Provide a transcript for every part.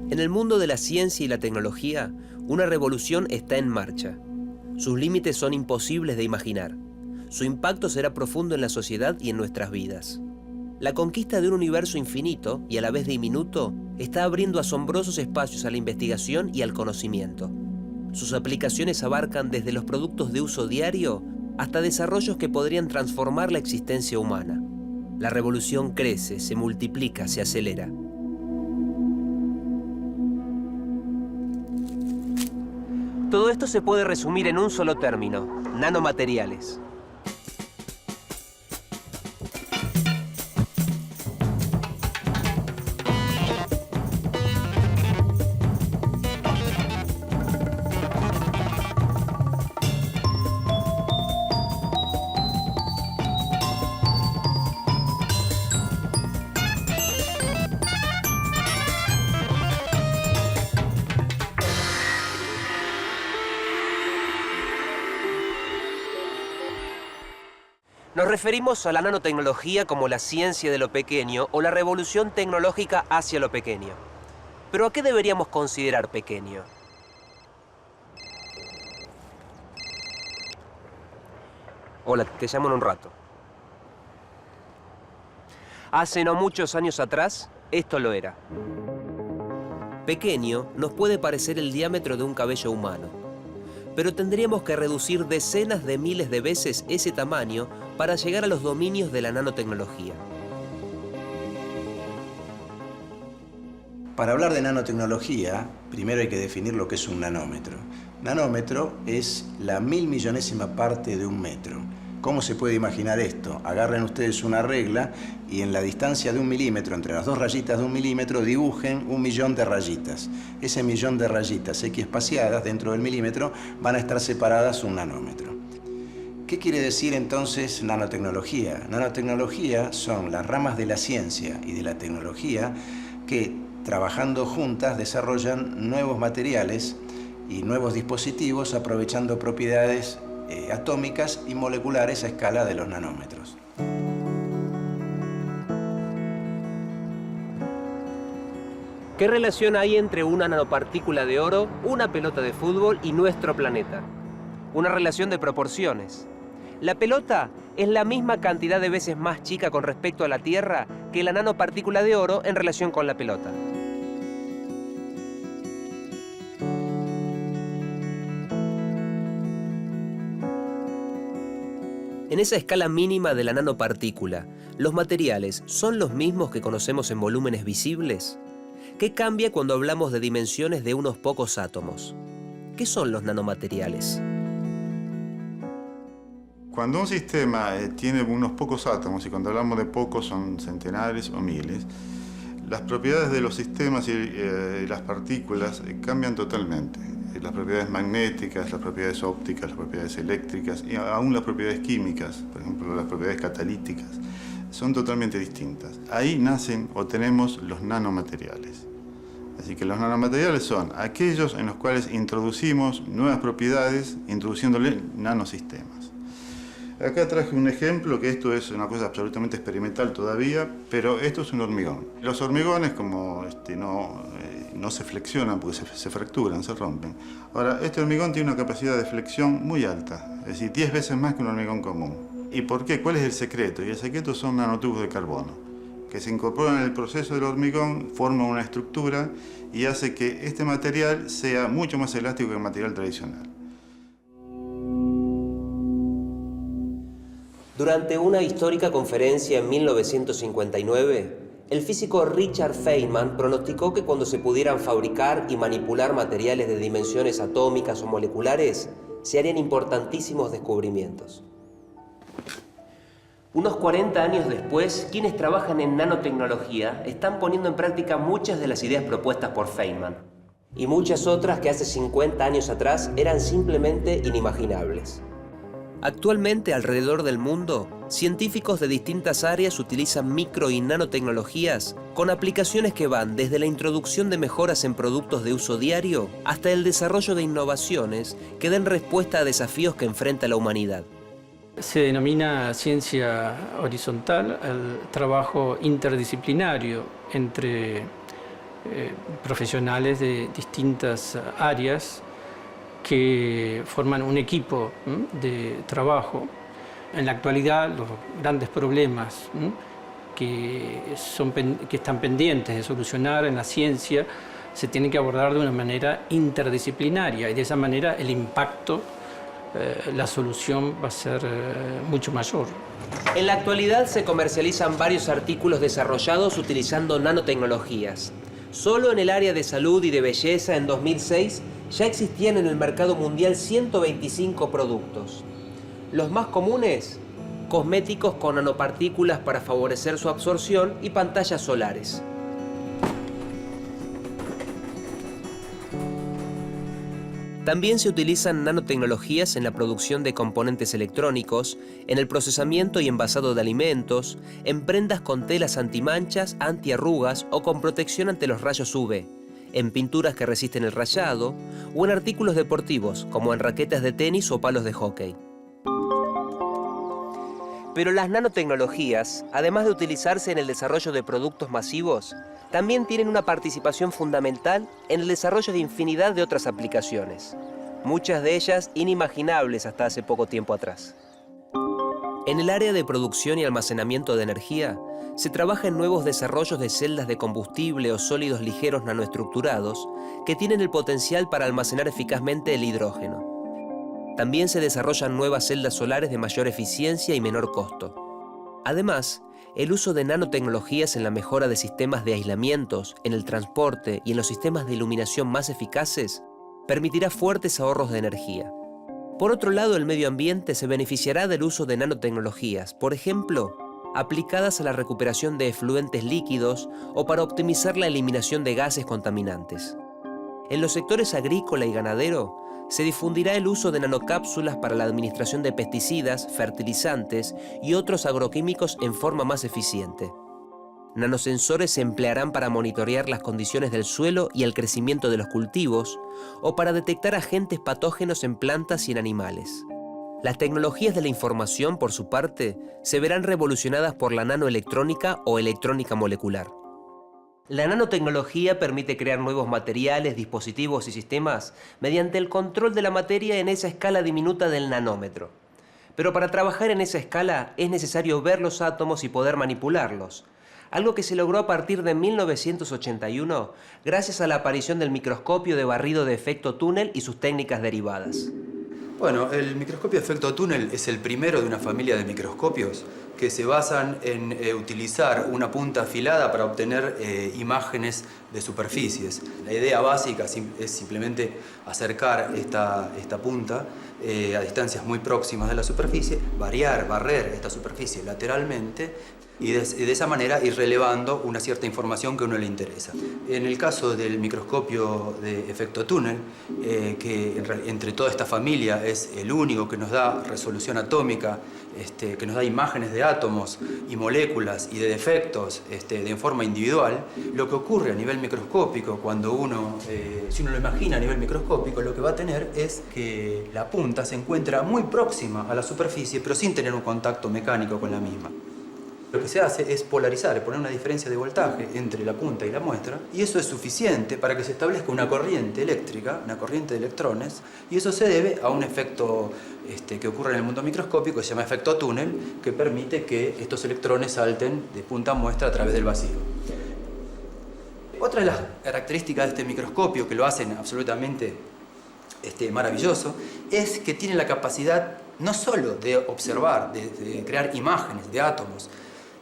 En el mundo de la ciencia y la tecnología, una revolución está en marcha. Sus límites son imposibles de imaginar. Su impacto será profundo en la sociedad y en nuestras vidas. La conquista de un universo infinito y a la vez diminuto está abriendo asombrosos espacios a la investigación y al conocimiento. Sus aplicaciones abarcan desde los productos de uso diario hasta desarrollos que podrían transformar la existencia humana. La revolución crece, se multiplica, se acelera. Todo esto se puede resumir en un solo término: nanomateriales. Nos referimos a la nanotecnología como la ciencia de lo pequeño o la revolución tecnológica hacia lo pequeño. ¿Pero a qué deberíamos considerar pequeño? Hola, te llamo en un rato. Hace no muchos años atrás, esto lo era. Pequeño nos puede parecer el diámetro de un cabello humano, pero tendríamos que reducir decenas de miles de veces ese tamaño para llegar a los dominios de la nanotecnología. Para hablar de nanotecnología, primero hay que definir lo que es un nanómetro. Nanómetro es la 1000.000.000ª parte de un metro. ¿Cómo se puede imaginar esto? Agarren ustedes una regla y en la distancia de 1 milímetro, entre las dos rayitas de 1 milímetro, dibujen 1.000.000 de rayitas. Ese millón de rayitas equiespaciadas dentro del milímetro van a estar separadas un nanómetro. ¿Qué quiere decir entonces nanotecnología? Nanotecnología son las ramas de la ciencia y de la tecnología que, trabajando juntas, desarrollan nuevos materiales y nuevos dispositivos aprovechando propiedades atómicas y moleculares a escala de los nanómetros. ¿Qué relación hay entre una nanopartícula de oro, una pelota de fútbol y nuestro planeta? Una relación de proporciones. La pelota es la misma cantidad de veces más chica con respecto a la Tierra que la nanopartícula de oro en relación con la pelota. En esa escala mínima de la nanopartícula, ¿los materiales son los mismos que conocemos en volúmenes visibles? ¿Qué cambia cuando hablamos de dimensiones de unos pocos átomos? ¿Qué son los nanomateriales? Cuando un sistema tiene unos pocos átomos, y cuando hablamos de pocos son centenares o miles, las propiedades de los sistemas y las partículas cambian totalmente. Las propiedades magnéticas, las propiedades ópticas, las propiedades eléctricas y aún las propiedades químicas, por ejemplo las propiedades catalíticas, son totalmente distintas. Ahí nacen o tenemos los nanomateriales. Así que los nanomateriales son aquellos en los cuales introducimos nuevas propiedades, introduciéndole nanosistemas. Acá traje un ejemplo, que esto es una cosa absolutamente experimental todavía, pero esto es un hormigón. Los hormigones, como no se flexionan porque se fracturan, se rompen. Ahora, este hormigón tiene una capacidad de flexión muy alta, es decir, 10 veces más que un hormigón común. ¿Y por qué? ¿Cuál es el secreto? Y el secreto son nanotubos de carbono, que se incorporan en el proceso del hormigón, forman una estructura y hace que este material sea mucho más elástico que el material tradicional. Durante una histórica conferencia en 1959, el físico Richard Feynman pronosticó que cuando se pudieran fabricar y manipular materiales de dimensiones atómicas o moleculares, se harían importantísimos descubrimientos. Unos 40 años después, quienes trabajan en nanotecnología están poniendo en práctica muchas de las ideas propuestas por Feynman, y muchas otras que hace 50 años atrás eran simplemente inimaginables. Actualmente, alrededor del mundo, científicos de distintas áreas utilizan micro y nanotecnologías con aplicaciones que van desde la introducción de mejoras en productos de uso diario hasta el desarrollo de innovaciones que den respuesta a desafíos que enfrenta la humanidad. Se denomina ciencia horizontal el trabajo interdisciplinario entre profesionales de distintas áreas que forman un equipo de trabajo. En la actualidad, los grandes problemas que están pendientes de solucionar en la ciencia se tienen que abordar de una manera interdisciplinaria y de esa manera el impacto, la solución va a ser mucho mayor. En la actualidad se comercializan varios artículos desarrollados utilizando nanotecnologías. Solo en el área de salud y de belleza en 2006 ya existían en el mercado mundial 125 productos. Los más comunes, cosméticos con nanopartículas para favorecer su absorción y pantallas solares. También se utilizan nanotecnologías en la producción de componentes electrónicos, en el procesamiento y envasado de alimentos, en prendas con telas antimanchas, antiarrugas o con protección ante los rayos UV, en pinturas que resisten el rayado o en artículos deportivos como en raquetas de tenis o palos de hockey. Pero las nanotecnologías, además de utilizarse en el desarrollo de productos masivos, también tienen una participación fundamental en el desarrollo de infinidad de otras aplicaciones, muchas de ellas inimaginables hasta hace poco tiempo atrás. En el área de producción y almacenamiento de energía, se trabaja en nuevos desarrollos de celdas de combustible o sólidos ligeros nanoestructurados que tienen el potencial para almacenar eficazmente el hidrógeno. También se desarrollan nuevas celdas solares de mayor eficiencia y menor costo. Además, el uso de nanotecnologías en la mejora de sistemas de aislamientos, en el transporte y en los sistemas de iluminación más eficaces permitirá fuertes ahorros de energía. Por otro lado, el medio ambiente se beneficiará del uso de nanotecnologías, por ejemplo, aplicadas a la recuperación de efluentes líquidos o para optimizar la eliminación de gases contaminantes. En los sectores agrícola y ganadero, se difundirá el uso de nanocápsulas para la administración de pesticidas, fertilizantes y otros agroquímicos en forma más eficiente. Nanosensores se emplearán para monitorear las condiciones del suelo y el crecimiento de los cultivos o para detectar agentes patógenos en plantas y en animales. Las tecnologías de la información, por su parte, se verán revolucionadas por la nanoelectrónica o electrónica molecular. La nanotecnología permite crear nuevos materiales, dispositivos y sistemas mediante el control de la materia en esa escala diminuta del nanómetro. Pero para trabajar en esa escala es necesario ver los átomos y poder manipularlos, algo que se logró a partir de 1981 gracias a la aparición del microscopio de barrido de efecto túnel y sus técnicas derivadas. Bueno, el microscopio de efecto túnel es el primero de una familia de microscopios que se basan en utilizar una punta afilada para obtener imágenes de superficies. La idea básica es simplemente acercar esta punta a distancias muy próximas de la superficie, barrer esta superficie lateralmente y de esa manera ir relevando una cierta información que a uno le interesa. En el caso del microscopio de efecto túnel, que entre toda esta familia es el único que nos da resolución atómica, que nos da imágenes de átomos y moléculas y de defectos de forma individual, lo que ocurre a nivel microscópico cuando si uno lo imagina a nivel microscópico, lo que va a tener es que la punta se encuentra muy próxima a la superficie, pero sin tener un contacto mecánico con la misma. Lo que se hace es polarizar, poner una diferencia de voltaje entre la punta y la muestra, y eso es suficiente para que se establezca una corriente eléctrica, una corriente de electrones, y eso se debe a un efecto que ocurre en el mundo microscópico, que se llama efecto túnel, que permite que estos electrones salten de punta a muestra a través del vacío. Otra de las características de este microscopio que lo hacen absolutamente maravilloso es que tiene la capacidad no solo de observar, de crear imágenes de átomos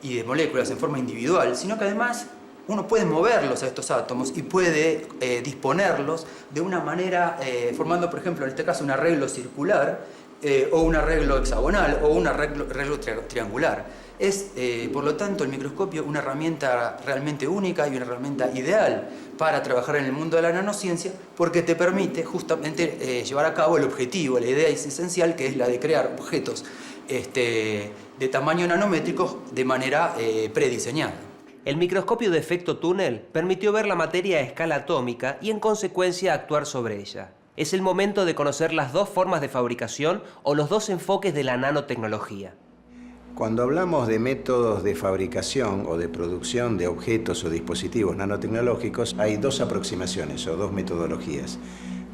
y de moléculas en forma individual, sino que además uno puede moverlos a estos átomos y puede disponerlos de una manera, formando, por ejemplo, en este caso un arreglo circular o un arreglo hexagonal o un arreglo triangular. Es, por lo tanto, el microscopio una herramienta realmente única y una herramienta ideal para trabajar en el mundo de la nanociencia porque te permite justamente llevar a cabo el objetivo, la idea es esencial, que es la de crear objetos de tamaño nanométrico de manera prediseñada. El microscopio de efecto túnel permitió ver la materia a escala atómica y en consecuencia actuar sobre ella. Es el momento de conocer las dos formas de fabricación o los dos enfoques de la nanotecnología. Cuando hablamos de métodos de fabricación o de producción de objetos o dispositivos nanotecnológicos, hay dos aproximaciones o dos metodologías.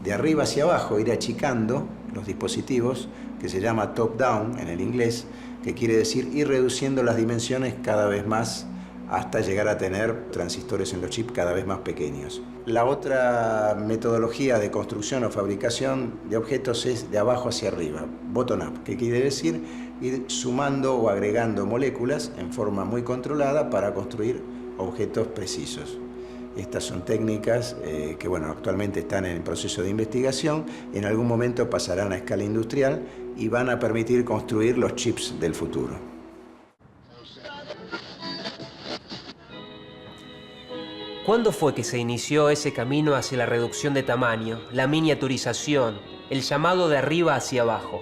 De arriba hacia abajo, ir achicando los dispositivos, que se llama top-down en el inglés, que quiere decir ir reduciendo las dimensiones cada vez más hasta llegar a tener transistores en los chips cada vez más pequeños. La otra metodología de construcción o fabricación de objetos es de abajo hacia arriba, bottom-up, que quiere decir ir sumando o agregando moléculas en forma muy controlada para construir objetos precisos. Estas son técnicas que actualmente están en el proceso de investigación, en algún momento pasarán a escala industrial y van a permitir construir los chips del futuro. ¿Cuándo fue que se inició ese camino hacia la reducción de tamaño, la miniaturización, el llamado de arriba hacia abajo?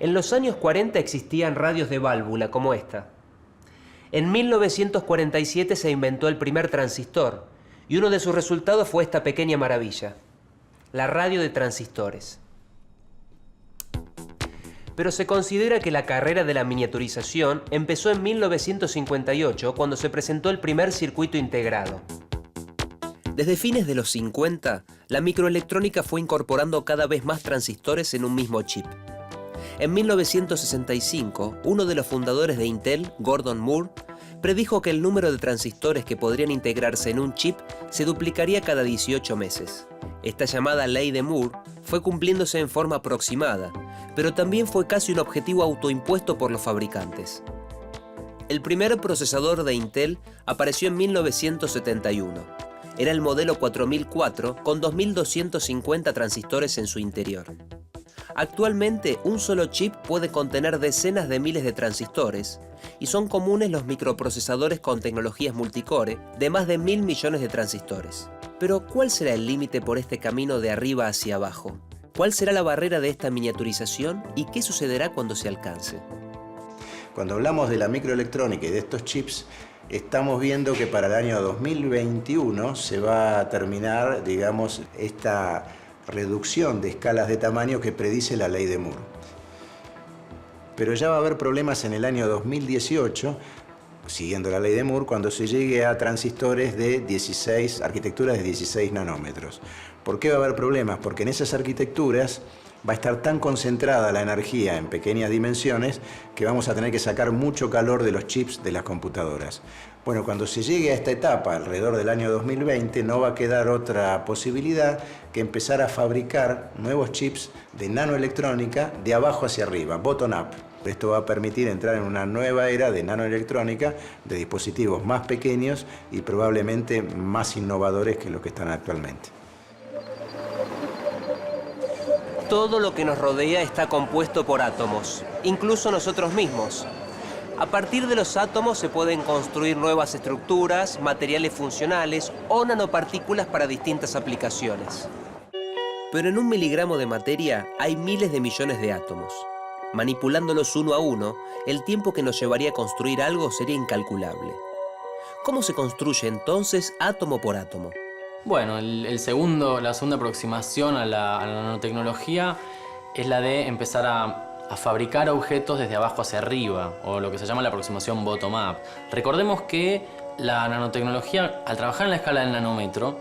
En los años 40 existían radios de válvula como esta. En 1947 se inventó el primer transistor y uno de sus resultados fue esta pequeña maravilla, la radio de transistores. Pero se considera que la carrera de la miniaturización empezó en 1958 cuando se presentó el primer circuito integrado. Desde fines de los 50, la microelectrónica fue incorporando cada vez más transistores en un mismo chip. En 1965, uno de los fundadores de Intel, Gordon Moore, predijo que el número de transistores que podrían integrarse en un chip se duplicaría cada 18 meses. Esta llamada ley de Moore fue cumpliéndose en forma aproximada, pero también fue casi un objetivo autoimpuesto por los fabricantes. El primer procesador de Intel apareció en 1971. Era el modelo 4004 con 2250 transistores en su interior. Actualmente, un solo chip puede contener decenas de miles de transistores y son comunes los microprocesadores con tecnologías multicore de más de 1.000 millones de transistores. Pero, ¿cuál será el límite por este camino de arriba hacia abajo? ¿Cuál será la barrera de esta miniaturización y qué sucederá cuando se alcance? Cuando hablamos de la microelectrónica y de estos chips, estamos viendo que para el año 2021 se va a terminar, esta reducción de escalas de tamaño que predice la ley de Moore. Pero ya va a haber problemas en el año 2018, siguiendo la ley de Moore, cuando se llegue a transistores de arquitecturas de 16 nanómetros. ¿Por qué va a haber problemas? Porque en esas arquitecturas va a estar tan concentrada la energía en pequeñas dimensiones que vamos a tener que sacar mucho calor de los chips de las computadoras. Bueno, cuando se llegue a esta etapa, alrededor del año 2020, no va a quedar otra posibilidad que empezar a fabricar nuevos chips de nanoelectrónica de abajo hacia arriba, bottom-up. Esto va a permitir entrar en una nueva era de nanoelectrónica, de dispositivos más pequeños y probablemente más innovadores que los que están actualmente. Todo lo que nos rodea está compuesto por átomos, incluso nosotros mismos. A partir de los átomos se pueden construir nuevas estructuras, materiales funcionales o nanopartículas para distintas aplicaciones. Pero en 1 miligramo de materia hay miles de millones de átomos. Manipulándolos uno a uno, el tiempo que nos llevaría a construir algo sería incalculable. ¿Cómo se construye entonces átomo por átomo? Bueno, la segunda aproximación a la nanotecnología es la de empezar a fabricar objetos desde abajo hacia arriba, o lo que se llama la aproximación bottom-up. Recordemos que la nanotecnología, al trabajar en la escala del nanómetro,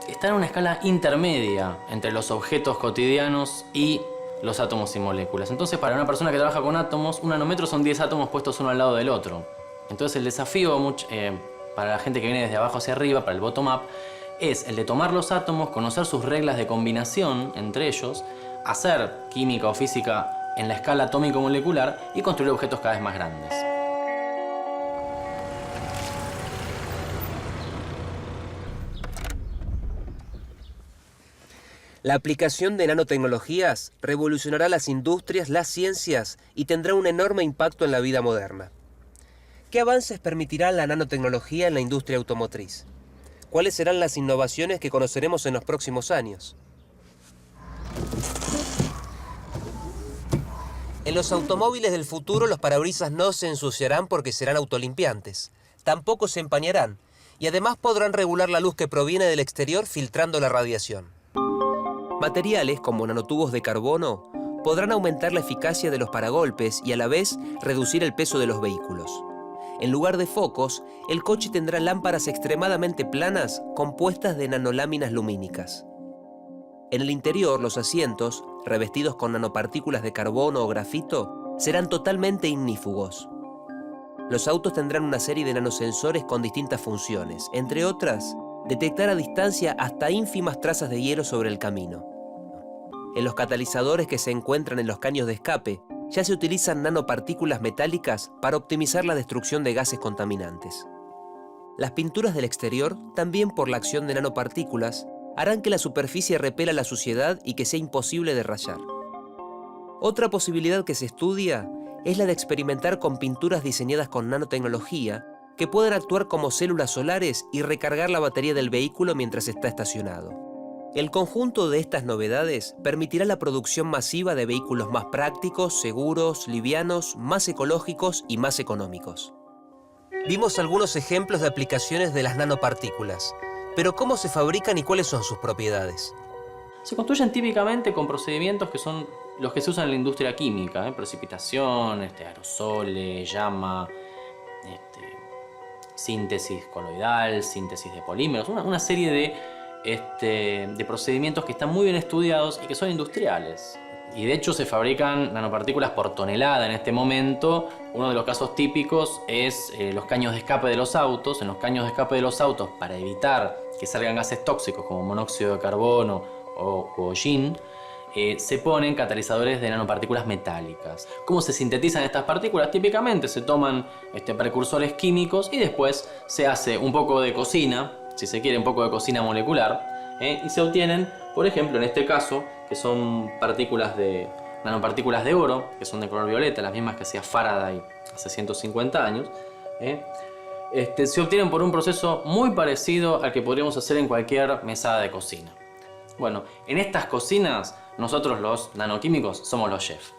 está en una escala intermedia entre los objetos cotidianos y los átomos y moléculas. Entonces, para una persona que trabaja con átomos, un nanómetro son 10 átomos puestos uno al lado del otro. Entonces, el desafío para la gente que viene desde abajo hacia arriba, para el bottom-up, es el de tomar los átomos, conocer sus reglas de combinación entre ellos, hacer química o física en la escala atómico-molecular y construir objetos cada vez más grandes. La aplicación de nanotecnologías revolucionará las industrias, las ciencias y tendrá un enorme impacto en la vida moderna. ¿Qué avances permitirá la nanotecnología en la industria automotriz? ¿Cuáles serán las innovaciones que conoceremos en los próximos años? En los automóviles del futuro los parabrisas no se ensuciarán porque serán autolimpiantes. Tampoco se empañarán y además podrán regular la luz que proviene del exterior filtrando la radiación. Materiales como nanotubos de carbono podrán aumentar la eficacia de los paragolpes y a la vez reducir el peso de los vehículos. En lugar de focos, el coche tendrá lámparas extremadamente planas compuestas de nanoláminas lumínicas. En el interior, los asientos, revestidos con nanopartículas de carbono o grafito, serán totalmente ignífugos. Los autos tendrán una serie de nanosensores con distintas funciones, entre otras, detectar a distancia hasta ínfimas trazas de hielo sobre el camino. En los catalizadores que se encuentran en los caños de escape, ya se utilizan nanopartículas metálicas para optimizar la destrucción de gases contaminantes. Las pinturas del exterior, también por la acción de nanopartículas, harán que la superficie repela la suciedad y que sea imposible de rayar. Otra posibilidad que se estudia es la de experimentar con pinturas diseñadas con nanotecnología que puedan actuar como células solares y recargar la batería del vehículo mientras está estacionado. El conjunto de estas novedades permitirá la producción masiva de vehículos más prácticos, seguros, livianos, más ecológicos y más económicos. Vimos algunos ejemplos de aplicaciones de las nanopartículas, pero ¿cómo se fabrican y cuáles son sus propiedades? Se construyen típicamente con procedimientos que son los que se usan en la industria química, precipitación, aerosoles, llama, síntesis coloidal, síntesis de polímeros, una serie de procedimientos que están muy bien estudiados y que son industriales. Y de hecho se fabrican nanopartículas por tonelada en este momento. Uno de los casos típicos es los caños de escape de los autos. En los caños de escape de los autos, para evitar que salgan gases tóxicos como monóxido de carbono o hollín, se ponen catalizadores de nanopartículas metálicas. ¿Cómo se sintetizan estas partículas? Típicamente se toman precursores químicos y después se hace un poco de cocina, si se quiere un poco de cocina molecular, y se obtienen, por ejemplo, en este caso, que son nanopartículas de oro, que son de color violeta, las mismas que hacía Faraday hace 150 años, se obtienen por un proceso muy parecido al que podríamos hacer en cualquier mesada de cocina. Bueno, en estas cocinas, nosotros los nanoquímicos somos los chefs.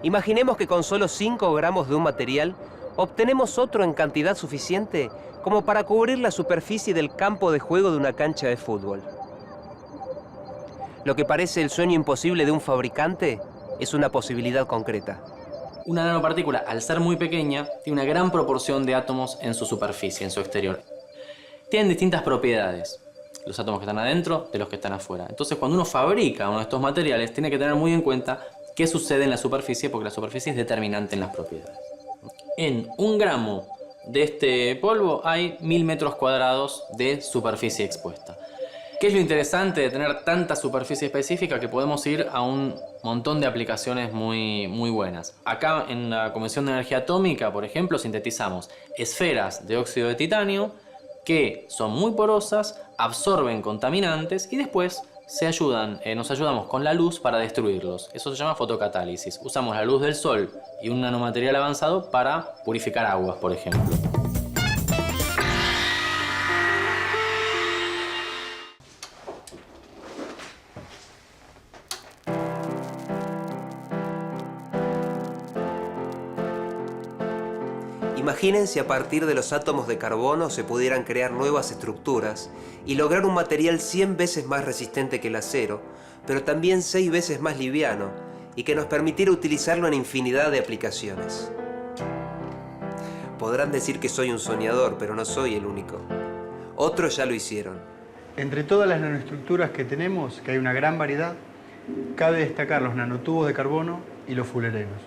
Imaginemos que con solo 5 gramos de un material obtenemos otro en cantidad suficiente como para cubrir la superficie del campo de juego de una cancha de fútbol. Lo que parece el sueño imposible de un fabricante es una posibilidad concreta. Una nanopartícula, al ser muy pequeña, tiene una gran proporción de átomos en su superficie, en su exterior. Tienen distintas propiedades, los átomos que están adentro de los que están afuera. Entonces, cuando uno fabrica uno de estos materiales, tiene que tener muy en cuenta qué sucede en la superficie, porque la superficie es determinante en las propiedades. En 1 gramo de este polvo hay 1000 metros cuadrados de superficie expuesta. ¿Qué es lo interesante de tener tanta superficie específica? Que podemos ir a un montón de aplicaciones muy buenas. Acá en la Comisión de Energía Atómica, por ejemplo, sintetizamos esferas de óxido de titanio que son muy porosas, absorben contaminantes y después nos ayudamos con la luz para destruirlos. Eso se llama fotocatálisis. Usamos la luz del sol y un nanomaterial avanzado para purificar aguas, por ejemplo. Imaginen si a partir de los átomos de carbono se pudieran crear nuevas estructuras y lograr un material 100 veces más resistente que el acero, pero también 6 veces más liviano y que nos permitiera utilizarlo en infinidad de aplicaciones. Podrán decir que soy un soñador, pero no soy el único. Otros ya lo hicieron. Entre todas las nanoestructuras que tenemos, que hay una gran variedad, cabe destacar los nanotubos de carbono y los fullerenos.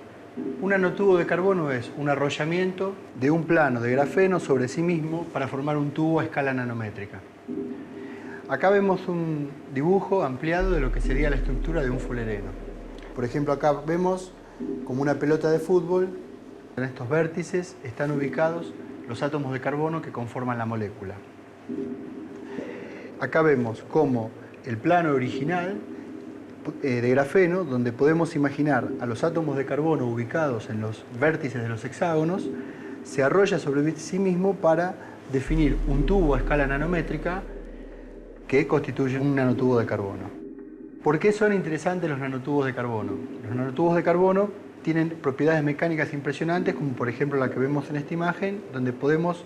Un nanotubo de carbono es un arrollamiento de un plano de grafeno sobre sí mismo para formar un tubo a escala nanométrica. Acá vemos un dibujo ampliado de lo que sería la estructura de un fullereno. Por ejemplo, acá vemos como una pelota de fútbol. En estos vértices están ubicados los átomos de carbono que conforman la molécula. Acá vemos cómo el plano original de grafeno, donde podemos imaginar a los átomos de carbono ubicados en los vértices de los hexágonos, se arrolla sobre sí mismo para definir un tubo a escala nanométrica que constituye un nanotubo de carbono. ¿Por qué son interesantes los nanotubos de carbono? Los nanotubos de carbono tienen propiedades mecánicas impresionantes, como por ejemplo la que vemos en esta imagen, donde podemos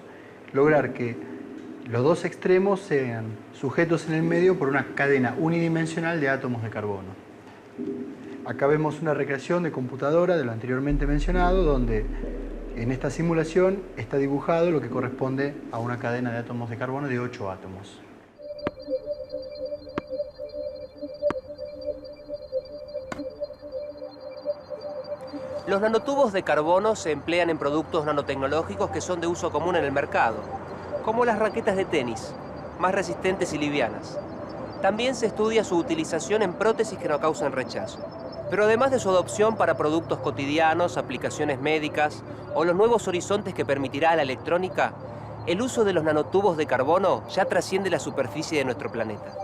lograr que los dos extremos sean sujetos en el medio por una cadena unidimensional de átomos de carbono. Acá vemos una recreación de computadora de lo anteriormente mencionado, donde en esta simulación está dibujado lo que corresponde a una cadena de átomos de carbono de 8 átomos. Los nanotubos de carbono se emplean en productos nanotecnológicos que son de uso común en el mercado, como las raquetas de tenis, más resistentes y livianas. También se estudia su utilización en prótesis que no causan rechazo. Pero además de su adopción para productos cotidianos, aplicaciones médicas o los nuevos horizontes que permitirá a la electrónica, el uso de los nanotubos de carbono ya trasciende la superficie de nuestro planeta.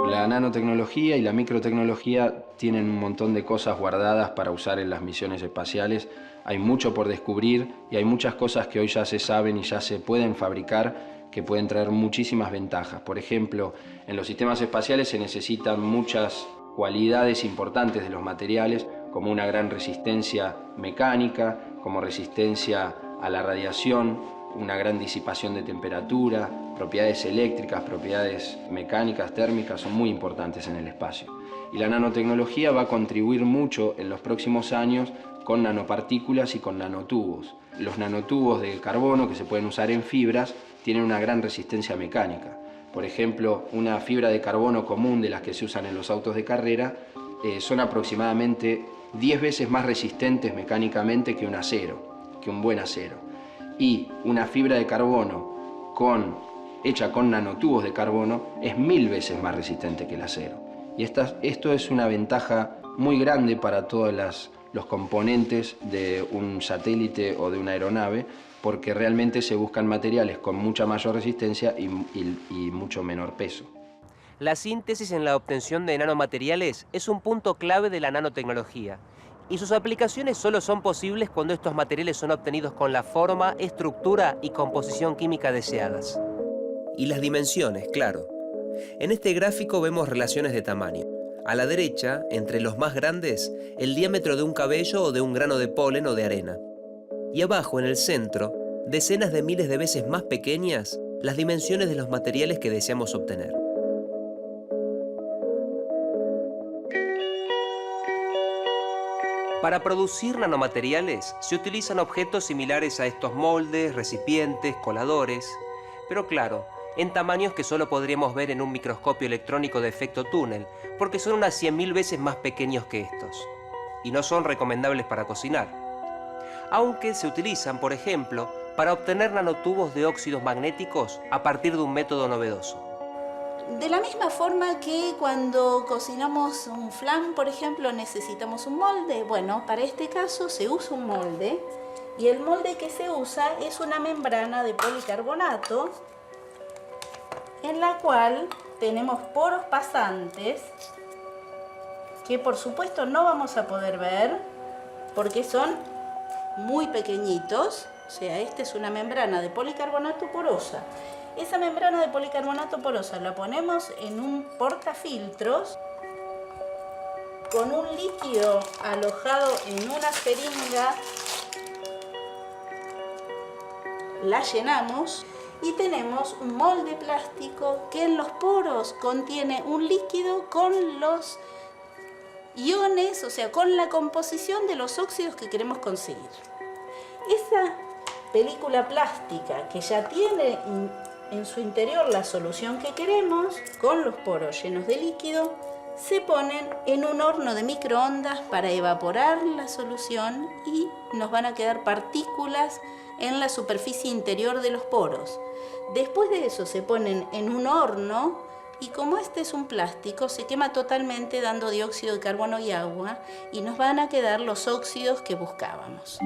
La nanotecnología y la microtecnología tienen un montón de cosas guardadas para usar en las misiones espaciales. Hay mucho por descubrir y hay muchas cosas que hoy ya se saben y ya se pueden fabricar que pueden traer muchísimas ventajas. Por ejemplo, en los sistemas espaciales se necesitan muchas cualidades importantes de los materiales, como una gran resistencia mecánica, como resistencia a la radiación, una gran disipación de temperatura, propiedades eléctricas, propiedades mecánicas, térmicas, son muy importantes en el espacio. Y la nanotecnología va a contribuir mucho en los próximos años con nanopartículas y con nanotubos. Los nanotubos de carbono que se pueden usar en fibras tienen una gran resistencia mecánica. Por ejemplo, una fibra de carbono común de las que se usan en los autos de carrera son aproximadamente 10 veces más resistentes mecánicamente que un acero, que un buen acero. Y una fibra de carbono hecha con nanotubos de carbono es 1000 veces más resistente que el acero. Y esto es una ventaja muy grande para todos los componentes de un satélite o de una aeronave, porque realmente se buscan materiales con mucha mayor resistencia y mucho menor peso. La síntesis en la obtención de nanomateriales es un punto clave de la nanotecnología, y sus aplicaciones solo son posibles cuando estos materiales son obtenidos con la forma, estructura y composición química deseadas. Y las dimensiones, claro. En este gráfico vemos relaciones de tamaño. A la derecha, entre los más grandes, el diámetro de un cabello o de un grano de polen o de arena. Y abajo, en el centro, decenas de miles de veces más pequeñas, las dimensiones de los materiales que deseamos obtener. Para producir nanomateriales se utilizan objetos similares a estos moldes, recipientes, coladores, pero claro, en tamaños que solo podríamos ver en un microscopio electrónico de efecto túnel, porque son unas 100.000 veces más pequeños que estos, y no son recomendables para cocinar. Aunque se utilizan, por ejemplo, para obtener nanotubos de óxidos magnéticos a partir de un método novedoso. De la misma forma que cuando cocinamos un flan, por ejemplo, necesitamos un molde. Bueno, para este caso se usa un molde, y el molde que se usa es una membrana de policarbonato en la cual tenemos poros pasantes que por supuesto no vamos a poder ver porque son muy pequeñitos. O sea, esta es una membrana de policarbonato porosa. Esa membrana de policarbonato porosa la ponemos en un portafiltros con un líquido alojado en una jeringa, la llenamos y tenemos un molde plástico que en los poros contiene un líquido con los iones, o sea, con la composición de los óxidos que queremos conseguir. Esa película plástica que ya tiene en su interior la solución que queremos, con los poros llenos de líquido, se ponen en un horno de microondas para evaporar la solución y nos van a quedar partículas en la superficie interior de los poros. Después de eso se ponen en un horno y como este es un plástico, se quema totalmente dando dióxido de carbono y agua y nos van a quedar los óxidos que buscábamos.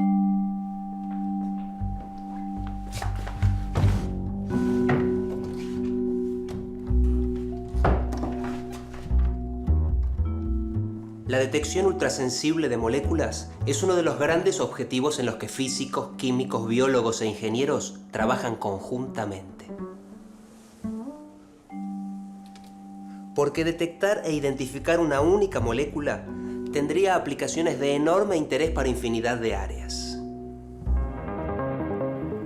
La detección ultrasensible de moléculas es uno de los grandes objetivos en los que físicos, químicos, biólogos e ingenieros trabajan conjuntamente. Porque detectar e identificar una única molécula tendría aplicaciones de enorme interés para infinidad de áreas.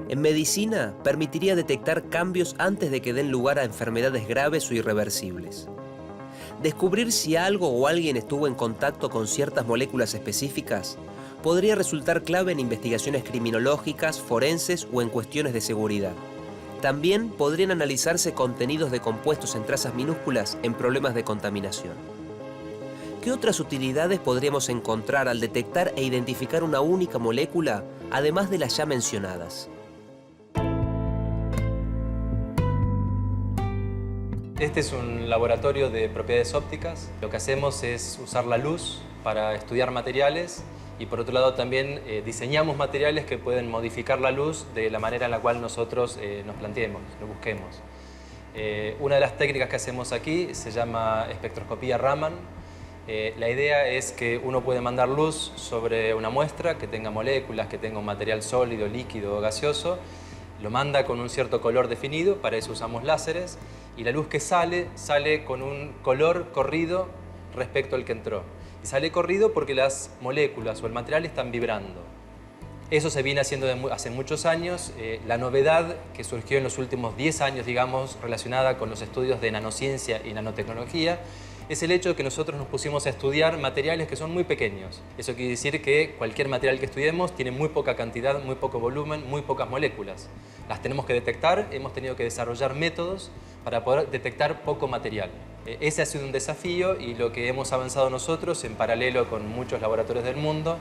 En medicina, permitiría detectar cambios antes de que den lugar a enfermedades graves o irreversibles. Descubrir si algo o alguien estuvo en contacto con ciertas moléculas específicas podría resultar clave en investigaciones criminológicas, forenses o en cuestiones de seguridad. También podrían analizarse contenidos de compuestos en trazas minúsculas en problemas de contaminación. ¿Qué otras utilidades podríamos encontrar al detectar e identificar una única molécula, además de las ya mencionadas? Este es un laboratorio de propiedades ópticas. Lo que hacemos es usar la luz para estudiar materiales y por otro lado también diseñamos materiales que pueden modificar la luz de la manera en la cual nosotros nos planteemos, lo busquemos. Una de las técnicas que hacemos aquí se llama espectroscopía Raman. La idea es que uno puede mandar luz sobre una muestra que tenga moléculas, que tenga un material sólido, líquido o gaseoso. Lo manda con un cierto color definido, para eso usamos láseres, y la luz que sale con un color corrido respecto al que entró. Y sale corrido porque las moléculas o el material están vibrando. Eso se viene haciendo hace muchos años. La novedad que surgió en los últimos 10 años, digamos, relacionada con los estudios de nanociencia y nanotecnología, es el hecho de que nosotros nos pusimos a estudiar materiales que son muy pequeños. Eso quiere decir que cualquier material que estudiemos tiene muy poca cantidad, muy poco volumen, muy pocas moléculas. Las tenemos que detectar, hemos tenido que desarrollar métodos para poder detectar poco material. Ese ha sido un desafío y lo que hemos avanzado nosotros, en paralelo con muchos laboratorios del mundo,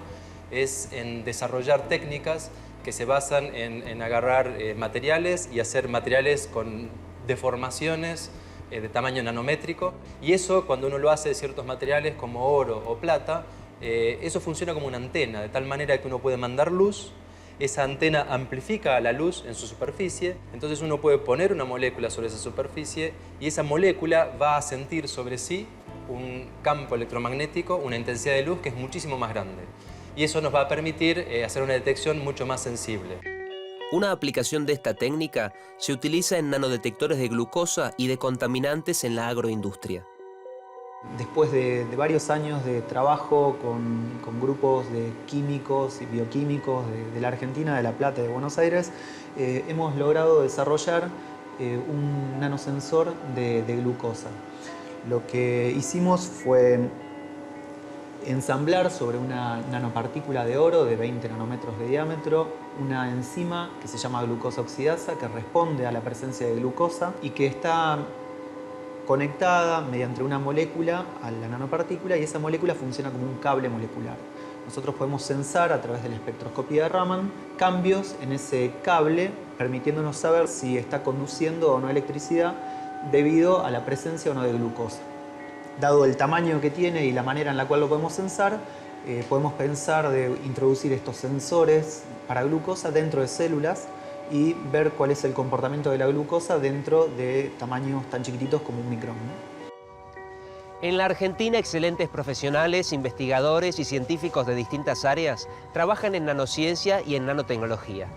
es en desarrollar técnicas que se basan en agarrar materiales y hacer materiales con deformaciones de tamaño nanométrico, y eso cuando uno lo hace de ciertos materiales como oro o plata, eso funciona como una antena, de tal manera que uno puede mandar luz, esa antena amplifica la luz en su superficie, entonces uno puede poner una molécula sobre esa superficie y esa molécula va a sentir sobre sí un campo electromagnético, una intensidad de luz que es muchísimo más grande, y eso nos va a permitir hacer una detección mucho más sensible. Una aplicación de esta técnica se utiliza en nanodetectores de glucosa y de contaminantes en la agroindustria. Después de varios años de trabajo con grupos de químicos y bioquímicos de la Argentina, de La Plata y de Buenos Aires, hemos logrado desarrollar un nanosensor de glucosa. Lo que hicimos fue ensamblar sobre una nanopartícula de oro de 20 nanómetros de diámetro una enzima que se llama glucosa oxidasa, que responde a la presencia de glucosa y que está conectada mediante una molécula a la nanopartícula, y esa molécula funciona como un cable molecular. Nosotros podemos sensar a través de la espectroscopía de Raman cambios en ese cable, permitiéndonos saber si está conduciendo o no electricidad debido a la presencia o no de glucosa. Dado el tamaño que tiene y la manera en la cual lo podemos sensar, podemos pensar de introducir estos sensores para glucosa dentro de células y ver cuál es el comportamiento de la glucosa dentro de tamaños tan chiquititos como un micrón, ¿no? En la Argentina, excelentes profesionales, investigadores y científicos de distintas áreas trabajan en nanociencia y en nanotecnología.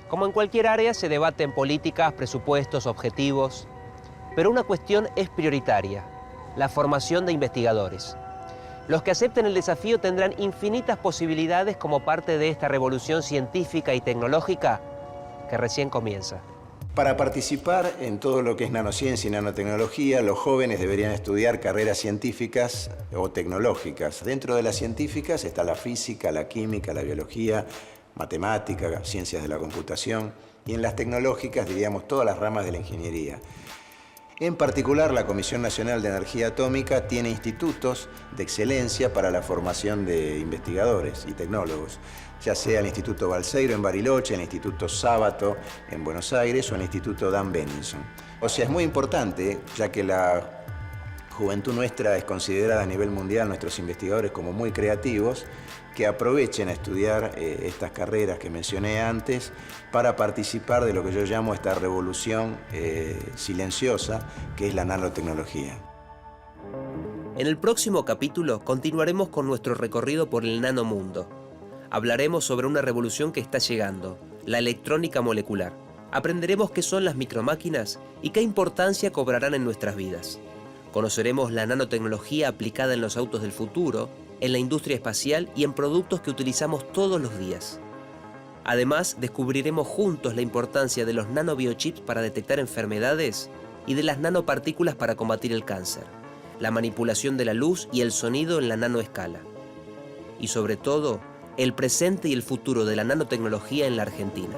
Como en cualquier área, se debaten políticas, presupuestos, objetivos, pero una cuestión es prioritaria: la formación de investigadores. Los que acepten el desafío tendrán infinitas posibilidades como parte de esta revolución científica y tecnológica que recién comienza. Para participar en todo lo que es nanociencia y nanotecnología, los jóvenes deberían estudiar carreras científicas o tecnológicas. Dentro de las científicas está la física, la química, la biología, matemática, ciencias de la computación, y en las tecnológicas diríamos todas las ramas de la ingeniería. En particular, la Comisión Nacional de Energía Atómica tiene institutos de excelencia para la formación de investigadores y tecnólogos, ya sea el Instituto Balseiro en Bariloche, el Instituto Sábato en Buenos Aires o el Instituto Dan Benninson. O sea, es muy importante, ya que la juventud nuestra es considerada a nivel mundial, nuestros investigadores, como muy creativos, que aprovechen a estudiar estas carreras que mencioné antes para participar de lo que yo llamo esta revolución silenciosa, que es la nanotecnología. En el próximo capítulo continuaremos con nuestro recorrido por el nanomundo. Hablaremos sobre una revolución que está llegando, la electrónica molecular. Aprenderemos qué son las micromáquinas y qué importancia cobrarán en nuestras vidas. Conoceremos la nanotecnología aplicada en los autos del futuro, en la industria espacial y en productos que utilizamos todos los días. Además, descubriremos juntos la importancia de los nanobiochips para detectar enfermedades y de las nanopartículas para combatir el cáncer, la manipulación de la luz y el sonido en la nanoescala. Y sobre todo, el presente y el futuro de la nanotecnología en la Argentina.